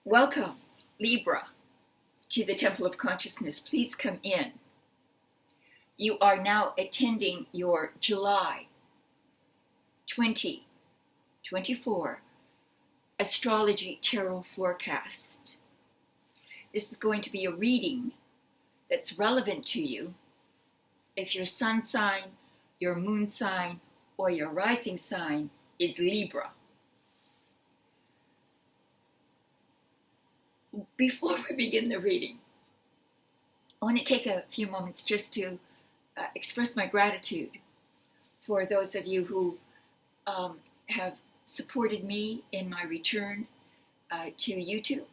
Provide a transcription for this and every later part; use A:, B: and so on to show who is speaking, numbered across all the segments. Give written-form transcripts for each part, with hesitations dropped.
A: Welcome, Libra, to the Temple of Consciousness. Please come in. You are now attending your July 2024 Astrology Tarot Forecast. This is going to be a reading that's relevant to you if your sun sign, your moon sign, or your rising sign is Libra. Before we begin the reading, I want to take a few moments just to express my gratitude for those of you who have supported me in my return to YouTube.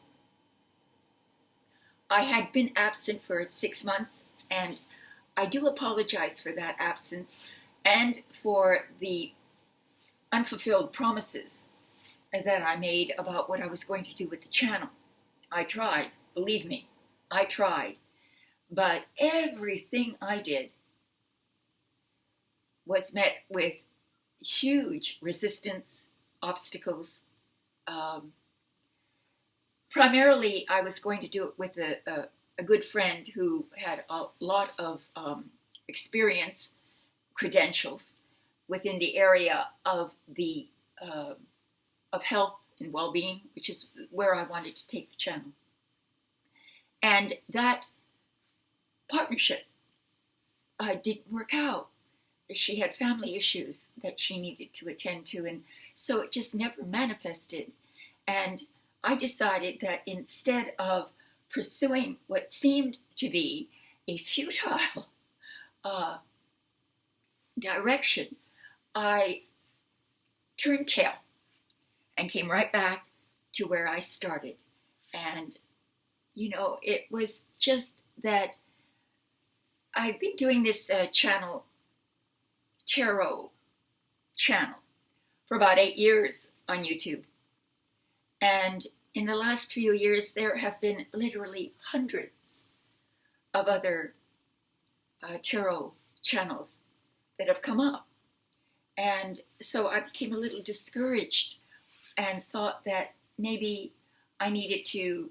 A: I had been absent for 6 months, and I do apologize for that absence and for the unfulfilled promises that I made about what I was going to do with the channel. I tried, believe me, I tried, but everything I did was met with huge resistance, obstacles. Primarily, I was going to do it with a good friend who had a lot of experience, credentials within the area of the of health and well-being, which is where I wanted to take the channel. And that partnership didn't work out. She had family issues that she needed to attend to, and so it just never manifested. And I decided that instead of pursuing what seemed to be a futile direction, I turned tail and came right back to where I started. And, you know, it was just that I've been doing this tarot channel, for about 8 years on YouTube. And in the last few years, there have been literally hundreds of other tarot channels that have come up. And so I became a little discouraged and thought that maybe I needed to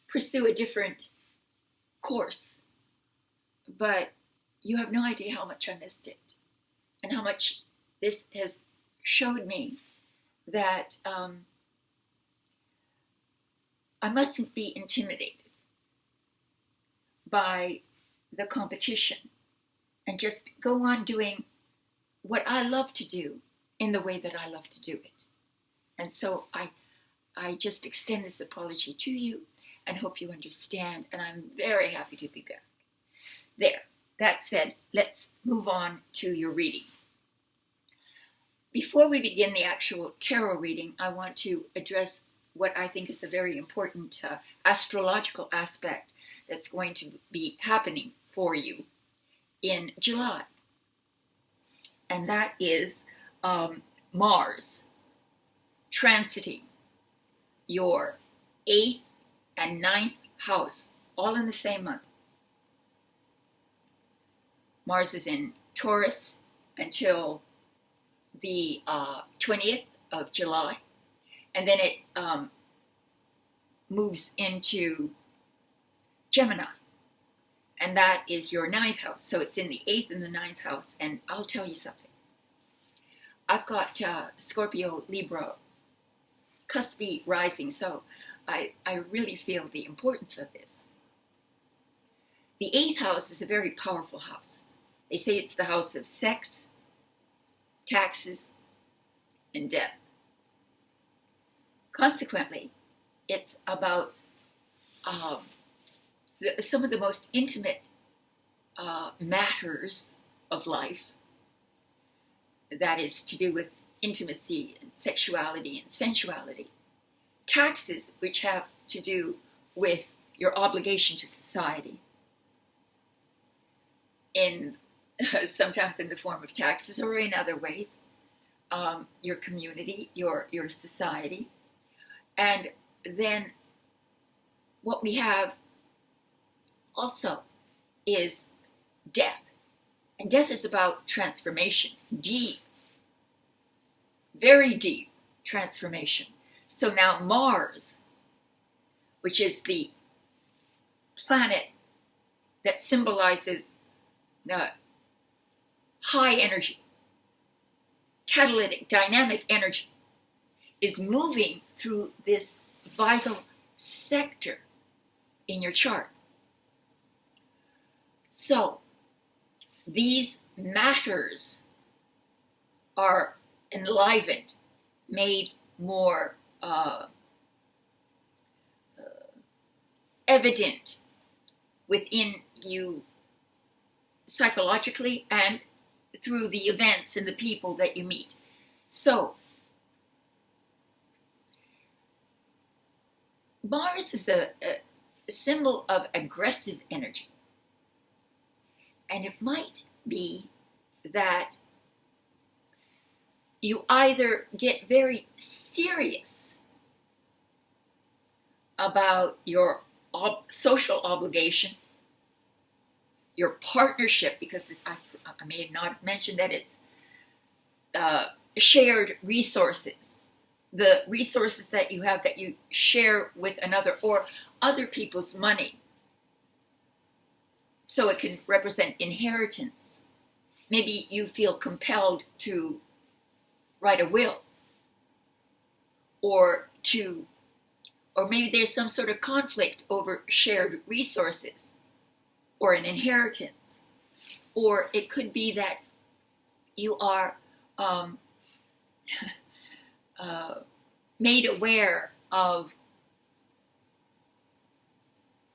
A: pursue a different course. But you have no idea how much I missed it, and how much this has showed me that I mustn't be intimidated by the competition and just go on doing what I love to do in the way that I love to do it. And so I just extend this apology to you and hope you understand, and I'm very happy to be back. There, that said, let's move on to your reading. Before we begin the actual tarot reading, I want to address what I think is a very important astrological aspect that's going to be happening for you in July. And that is Mars transiting your 8th and 9th house, all in the same month. Mars is in Taurus until the 20th of July, and then it moves into Gemini, and that is your 9th house. So it's in the 8th and the 9th house, and I'll tell you something. I've got Scorpio, Libra, cuspy rising, so I really feel the importance of this. The 8th house is a very powerful house. They say it's the house of sex, taxes, and death. Consequently, it's about some of the most intimate matters of life, that is to do with intimacy and sexuality and sensuality. Taxes, which have to do with your obligation to society, sometimes in the form of taxes or in other ways, your community, your society. And then what we have also is death. And death is about transformation, deep, very deep transformation. So now Mars, which is the planet that symbolizes the high energy, catalytic, dynamic energy, is moving through this vital sector in your chart. So these matters are enlivened, made more evident within you psychologically and through the events and the people that you meet. So Mars is a symbol of aggressive energy. And it might be that you either get very serious about your social obligation, your partnership, because I may not have mentioned that it's shared resources, the resources that you have that you share with another, or other people's money. So it can represent inheritance. Maybe you feel compelled to write a will, or maybe there's some sort of conflict over shared resources or an inheritance. Or it could be that you are made aware of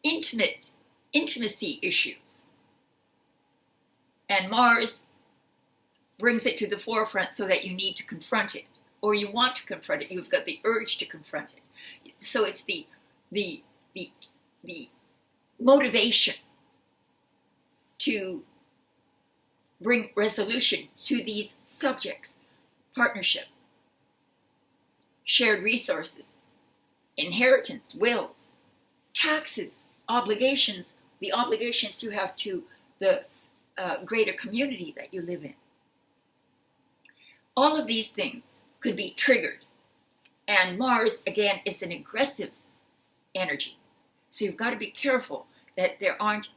A: intimacy issues. And Mars brings it to the forefront so that you need to confront it, or you want to confront it. You've got the urge to confront it. So it's the motivation to bring resolution to these subjects: partnership, shared resources, inheritance, wills, taxes, obligations, the obligations you have to the greater community that you live in. All of these things could be triggered. And Mars, again, is an aggressive energy. So you've got to be careful that there aren't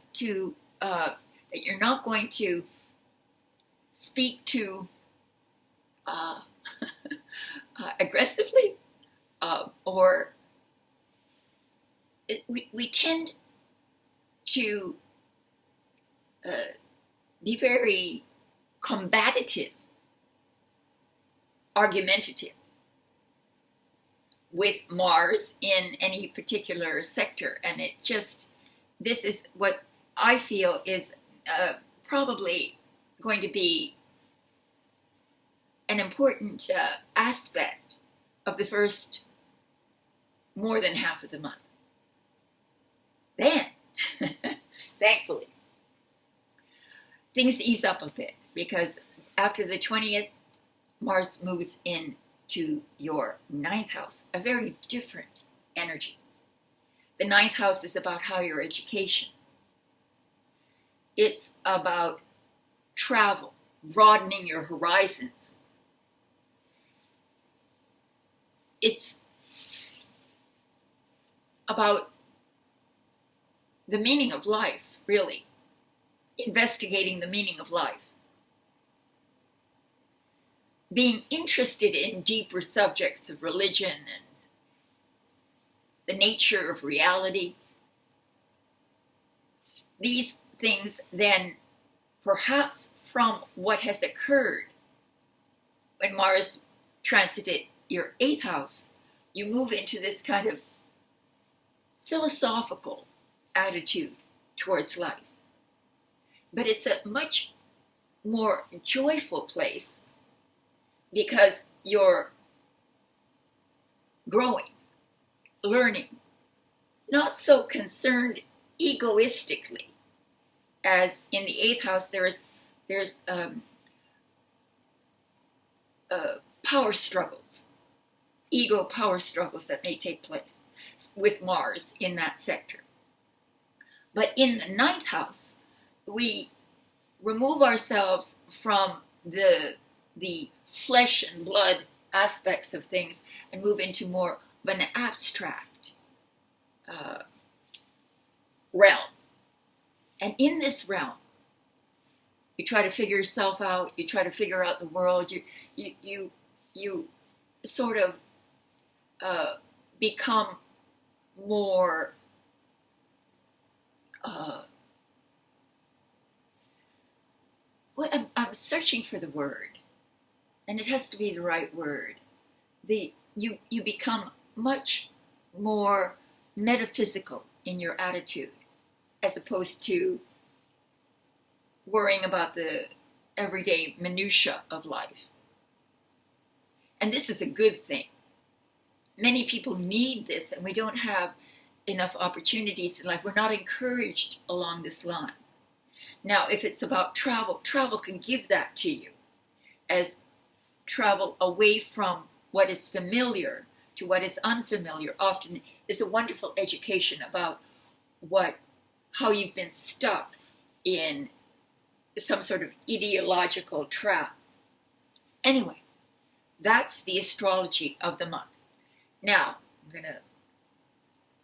A: that you're not going to speak too aggressively, or we tend to be very combative, argumentative with Mars in any particular sector. And this is what I feel is probably going to be an important aspect of the first more than half of the month. Then, thankfully, things ease up a bit, because after the 20th, Mars moves into your 9th house, a very different energy. The 9th house is about higher education. It's about travel, broadening your horizons. It's about the meaning of life, really. Investigating the meaning of life. Being interested in deeper subjects of religion and the nature of reality. These things then, perhaps from what has occurred when Mars transited your 8th house, you move into this kind of philosophical attitude towards life. But it's a much more joyful place, because you're growing, learning, not so concerned egoistically as in the 8th house. There's power struggles, ego power struggles that may take place with Mars in that sector. But in the 9th house, we remove ourselves from the flesh and blood aspects of things and move into more of an abstract realm. And in this realm, you try to figure yourself out. You try to figure out the world. You sort of become more well, I'm searching for the word, and it has to be the right word. You become much more metaphysical in your attitude, as opposed to worrying about the everyday minutia of life. And this is a good thing. Many people need this, and we don't have enough opportunities in life. We're not encouraged along this line. Now, if it's about travel, travel can give that to you, as travel away from what is familiar to what is unfamiliar often is a wonderful education about how you've been stuck in some sort of ideological trap. Anyway, that's the astrology of the month. Now, I'm going to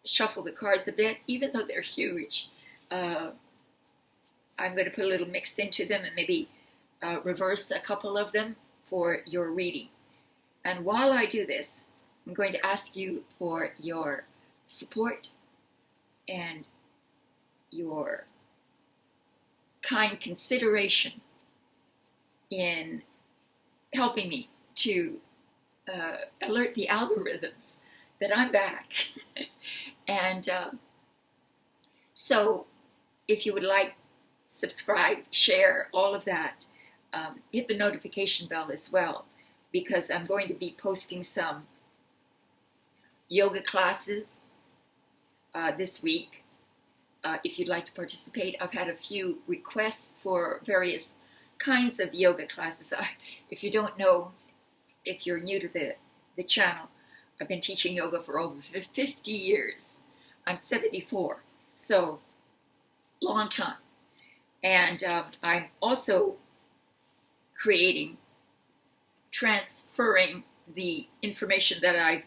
A: shuffle the cards a bit, even though they're huge. I'm going to put a little mix into them and maybe reverse a couple of them for your reading. And while I do this, I'm going to ask you for your support and your kind consideration in helping me to alert the algorithms that I'm back. And so if you would like, subscribe, share, all of that, hit the notification bell as well, because I'm going to be posting some yoga classes this week. If you'd like to participate, I've had a few requests for various kinds of yoga classes. If you don't know, if you're new to the channel, I've been teaching yoga for over 50 years. I'm 74, so long time. And I'm also transferring the information that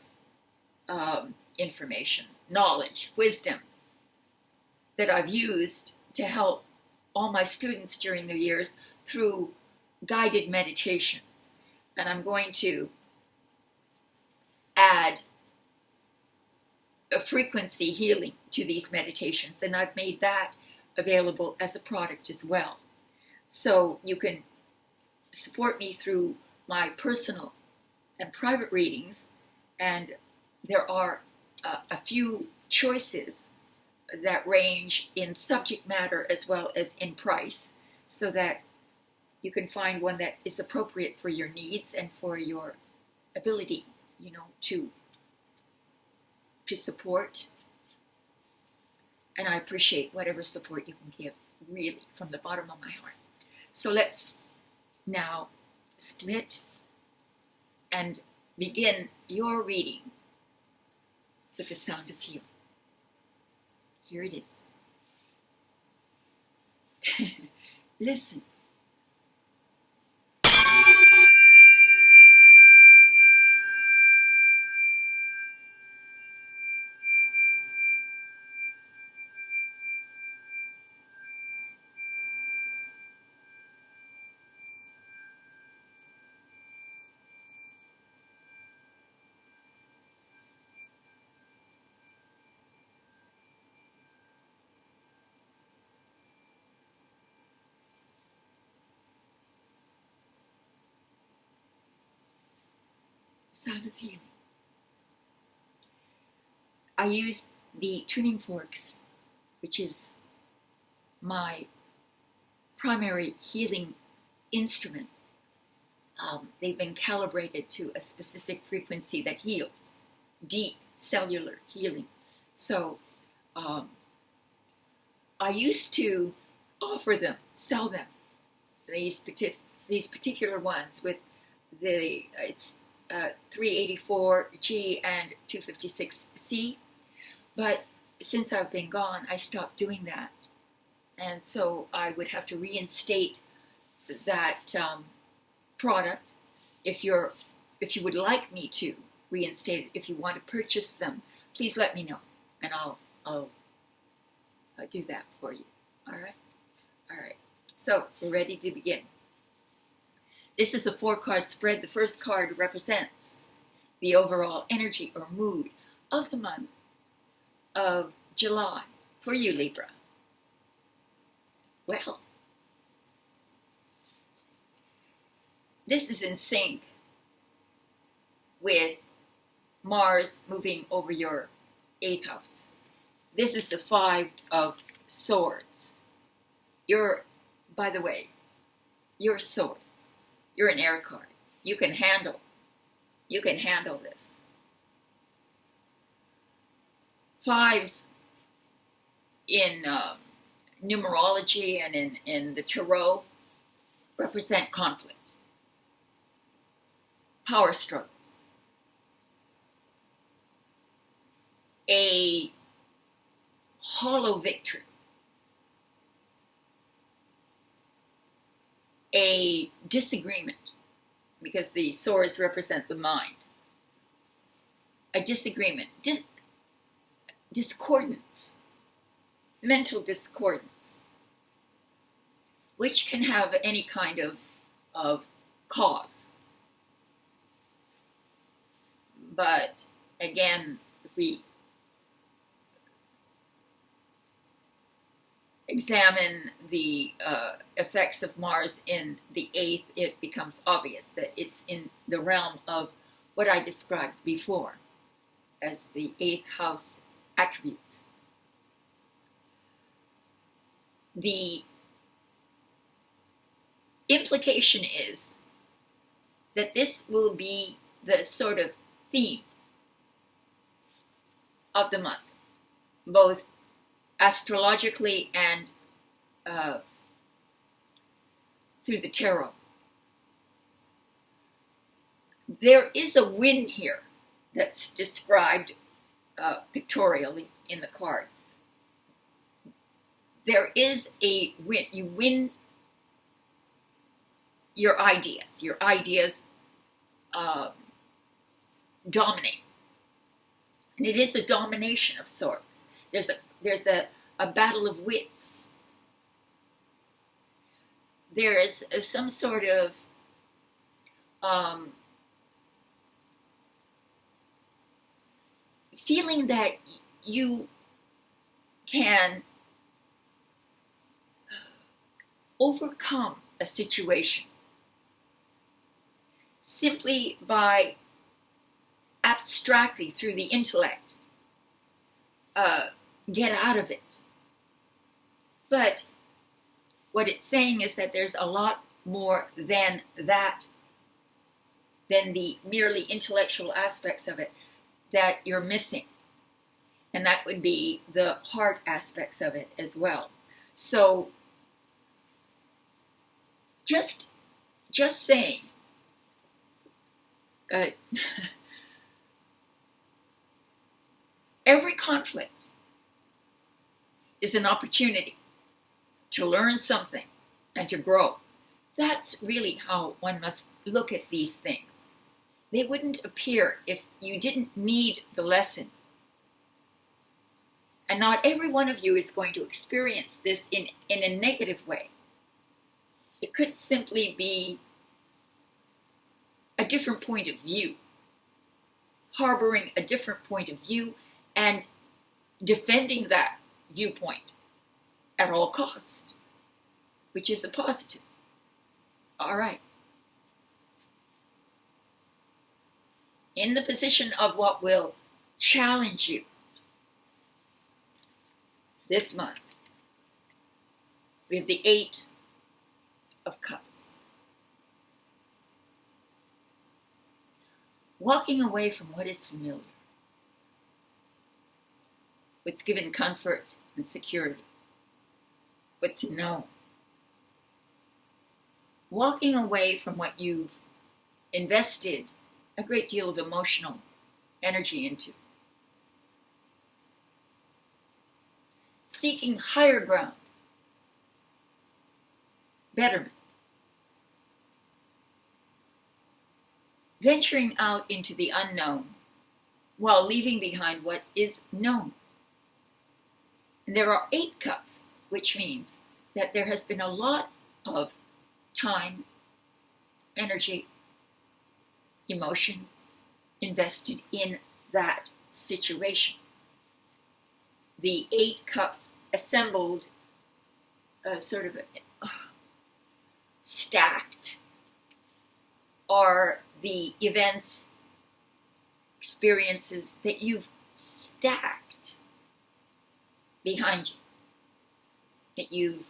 A: knowledge, wisdom that I've used to help all my students during the years through guided meditations. And I'm going to add a frequency healing to these meditations, and I've made that available as a product as well. So you can support me through my personal and private readings, and there are a few choices that range in subject matter as well as in price, so that you can find one that is appropriate for your needs and for your ability, to support. And I appreciate whatever support you can give, really, from the bottom of my heart. So let's now split and begin your reading with the sound of healing. Here it is. Listen. Sound of healing. I use the tuning forks, which is my primary healing instrument. They've been calibrated to a specific frequency that heals, deep cellular healing. So I used to sell them, these particular ones with it's 384G and 256C, but since I've been gone, I stopped doing that, and so I would have to reinstate that product. If you're if you would like me to reinstate it, if you want to purchase them, please let me know, and I'll do that for you. All right? All right. So we're ready to begin. This is a 4-card spread. The first card represents the overall energy or mood of the month of July for you, Libra. Well, this is in sync with Mars moving over your 8th house. This is the 5 of Swords. By the way, you're Swords. You're an air card. You can handle this. 5s in numerology and in the tarot represent conflict, power struggles, a hollow victory, a disagreement, because the swords represent the mind, a disagreement, discordance, mental discordance, which can have any kind of cause. But again, if we examine the effects of Mars in the 8th, it becomes obvious that it's in the realm of what I described before as the 8th house attributes. The implication is that this will be the sort of theme of the month, both astrologically and through the tarot. There is a win here that's described pictorially in the card. There is a win. You win your ideas. Your ideas dominate. And it is a domination of sorts. There's a battle of wits. There is some sort of feeling that you can overcome a situation simply by abstractly through the intellect get out of it. But what it's saying is that there's a lot more than that, than the merely intellectual aspects of it that you're missing. And that would be the heart aspects of it as well. So just saying, every conflict is an opportunity to learn something and to grow. That's really how one must look at these things. They wouldn't appear if you didn't need the lesson. And not every one of you is going to experience this in a negative way. It could simply be a different point of view, harboring a different point of view and defending that viewpoint at all costs, which is a positive. All right. In the position of what will challenge you this month, we have the 8 of Cups. Walking away from what is familiar, what's given comfort and security, what's known. Walking away from what you've invested a great deal of emotional energy into. Seeking higher ground, betterment. venturing out into the unknown while leaving behind what is known. And there are 8 cups, which means that there has been a lot of time, energy, emotions invested in that situation. The 8 cups assembled, sort of stacked, are the events, experiences that you've stacked behind you, that you've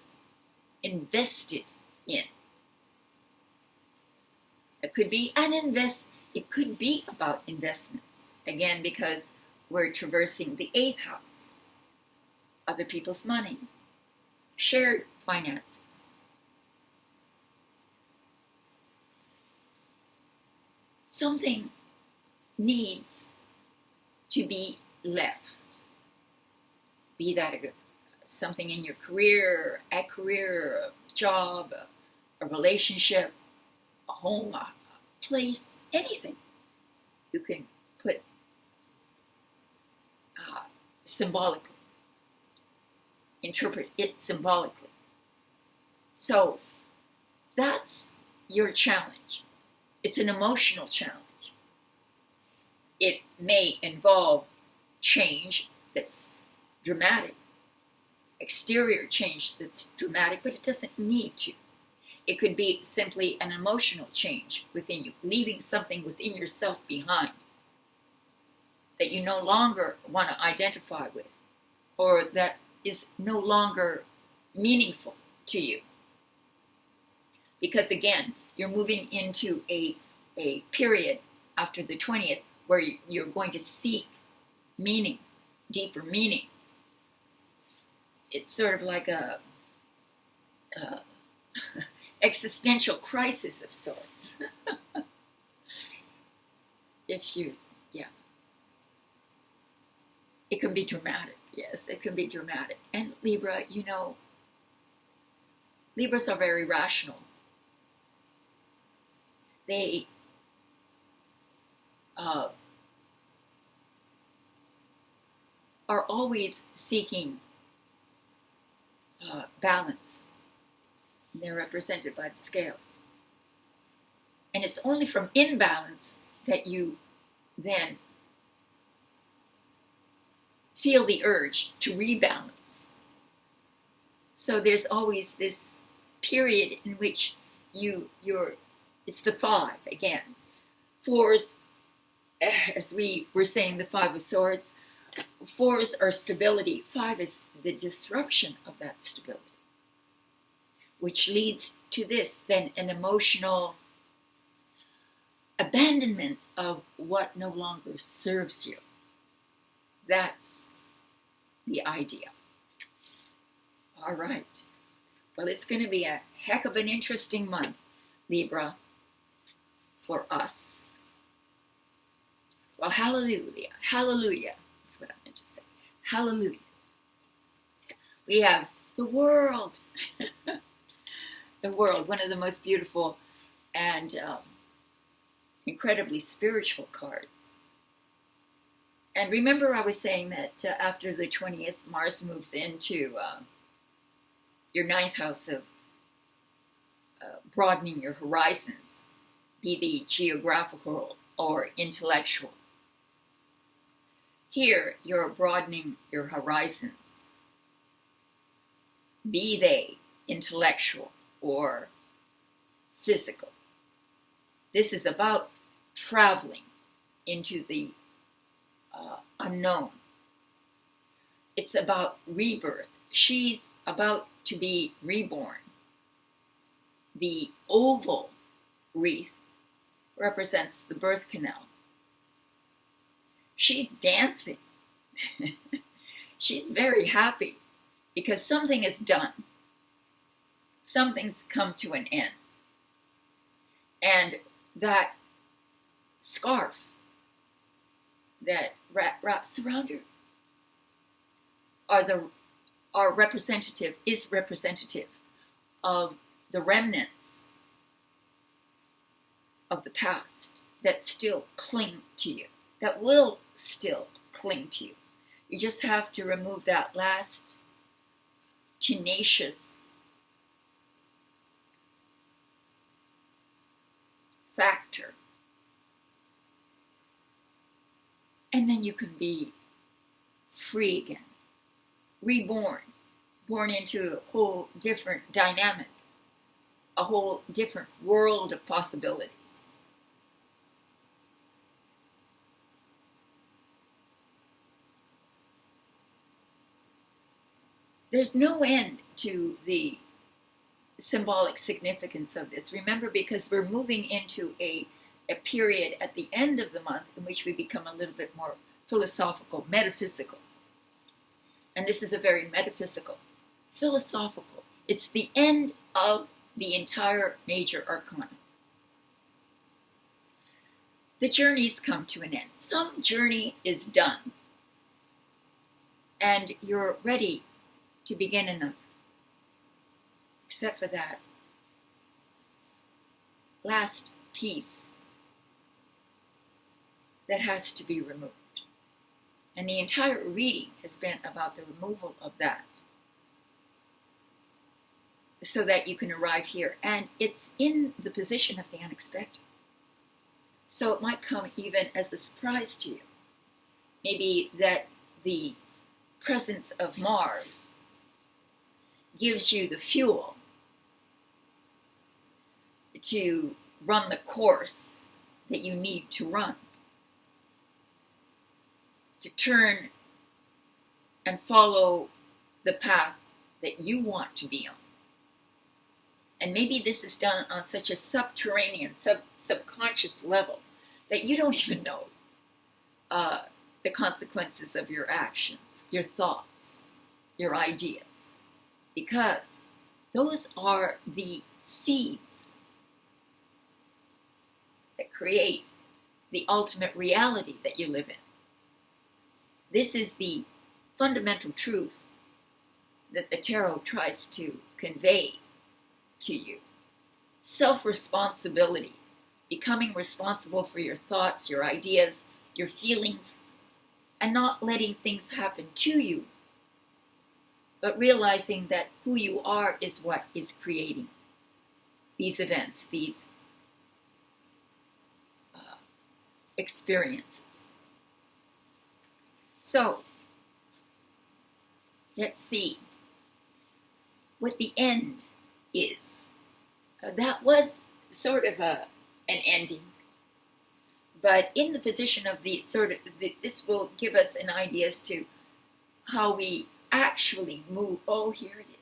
A: invested in. It could be it could be about investments, again, because we're traversing the 8th house, other people's money, shared finances. Something needs to be left, be that something in your career, a job, a relationship, a home, a place, anything. You can put symbolically, interpret it symbolically. So that's your challenge. It's an emotional challenge. It may involve change that's dramatic, exterior change that's dramatic, but it doesn't need to. It could be simply an emotional change within you, leaving something within yourself behind that you no longer want to identify with, or that is no longer meaningful to you. Because again, you're moving into a period after the 20th where you're going to seek meaning, deeper meaning. It's sort of like a existential crisis of sorts. It can be dramatic. Yes, it can be dramatic. And Libra, Libras are very rational. They are always seeking balance. They're represented by the scales. And it's only from imbalance that you then feel the urge to rebalance. So there's always this period in which it's the 5 again. 4s, as we were saying, the 5 of Swords, 4s are stability. 5 is the disruption of that stability, which leads to this, then an emotional abandonment of what no longer serves you. That's the idea. All right. Well, it's going to be a heck of an interesting month, Libra, for us. Well, hallelujah. Hallelujah is what I meant to say. Hallelujah. We have the world. The world, one of the most beautiful and incredibly spiritual cards. And remember, I was saying that after the 20th, Mars moves into your 9th house of broadening your horizons, be they geographical or intellectual. Here, you're broadening your horizons, be they intellectual or physical. This is about traveling into the unknown. It's about rebirth. She's about to be reborn. The oval wreath represents the birth canal. She's dancing. She's very happy because something is done. Something's come to an end. And that scarf that wraps around her is representative of the remnants of the past, that still cling to you, that will still cling to you. You just have to remove that last tenacious factor. And then you can be free again, reborn, born into a whole different dynamic, a whole different world of possibilities. There's no end to the symbolic significance of this. Remember, because we're moving into a period at the end of the month in which we become a little bit more philosophical, metaphysical. And this is a very metaphysical, philosophical. It's the end of the entire major arcana. The journeys come to an end. Some journey is done, and you're ready to begin another. Except for that last piece that has to be removed. And the entire reading has been about the removal of that, so that you can arrive here. And it's in the position of the unexpected. So it might come even as a surprise to you. Maybe that the presence of Mars gives you the fuel to run the course that you need to run, to turn and follow the path that you want to be on. And maybe this is done on such a subterranean, subconscious level that you don't even know the consequences of your actions, your thoughts, your ideas. Because those are the seeds that create the ultimate reality that you live in. This is the fundamental truth that the tarot tries to convey to you. Self-responsibility, becoming responsible for your thoughts, your ideas, your feelings, and not letting things happen to you, but realizing that who you are is what is creating these events, these experiences. So, let's see what the end is. That was sort of an ending, but in the position of the this will give us an idea as to how we actually move. Oh, here it is.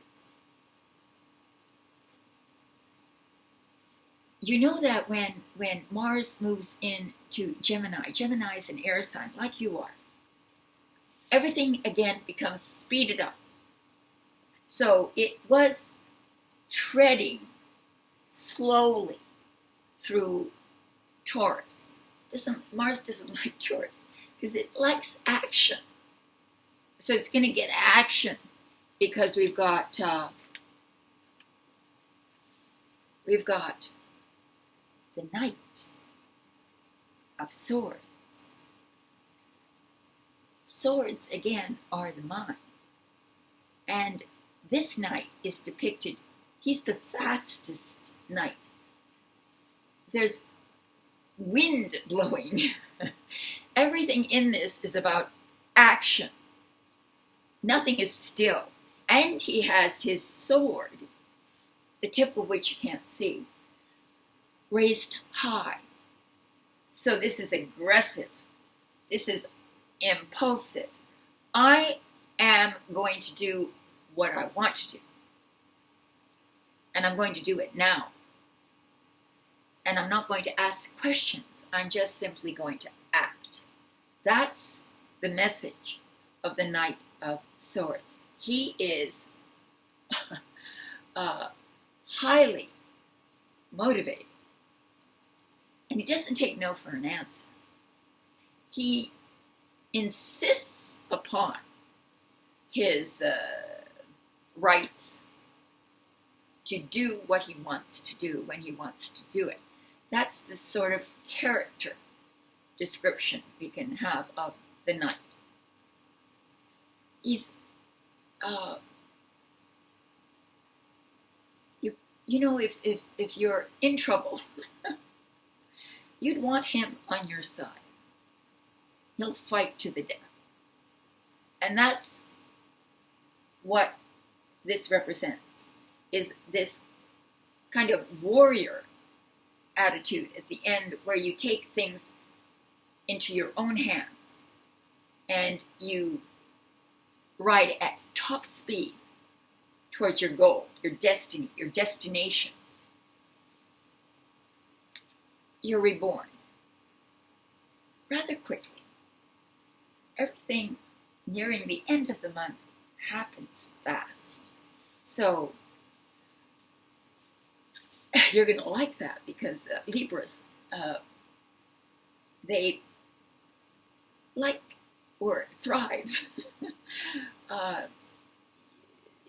A: You know that when Mars moves into Gemini, Gemini is an air sign, like you are. Everything again becomes speeded up. So it was treading slowly through Taurus. Mars doesn't like Taurus because it likes action. So it's going to get action because we've got the Knight of Swords. Swords, again, are the mind. And this knight is depicted, he's the fastest knight. There's wind blowing. Everything in this is about action. Nothing is still. And he has his sword, the tip of which you can't see, raised high. So this is aggressive. This is impulsive. I am going to do what I want to do. And I'm going to do it now. And I'm not going to ask questions. I'm just simply going to act. That's the message of the Knight of Swords. He is highly motivated. And he doesn't take no for an answer. He insists upon his rights to do what he wants to do when he wants to do it. that's the sort of character description we can have of the knight. He's, you know, if you're in trouble, you'd want him on your side. He'll fight to the death. And that's what this represents, is this kind of warrior attitude at the end, where you take things into your own hands and you ride at top speed towards your goal, your destiny, your destination. You're reborn rather quickly. Everything nearing the end of the month happens fast. So you're going to like that, because Libras, they like or thrive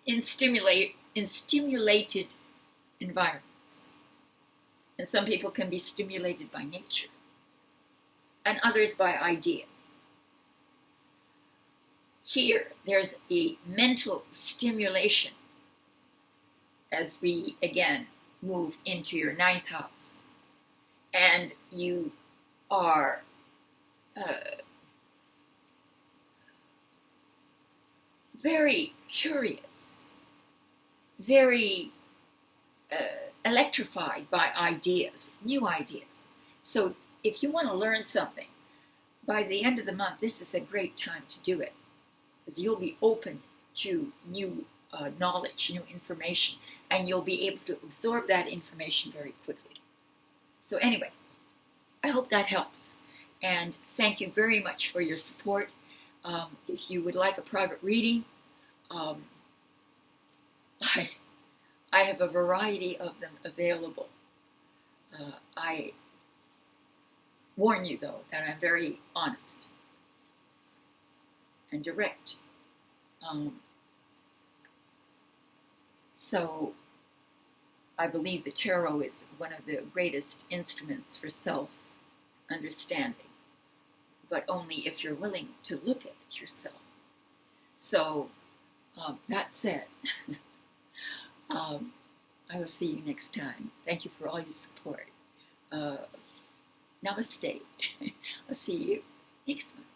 A: in stimulated environments. And some people can be stimulated by nature, and others by ideas. Here, there's a mental stimulation as we, again, move into your 9th house. And you are very curious, very electrified by ideas, new ideas. So if you want to learn something, by the end of the month, this is a great time to do it, because you'll be open to new knowledge, new information, and you'll be able to absorb that information very quickly. So anyway, I hope that helps, and thank you very much for your support. If you would like a private reading, I have a variety of them available. I warn you, though, that I'm very honest and direct. So I believe the tarot is one of the greatest instruments for self-understanding, but only if you're willing to look at yourself. So that said, I will see you next time. Thank you for all your support. Namaste. I'll see you next month.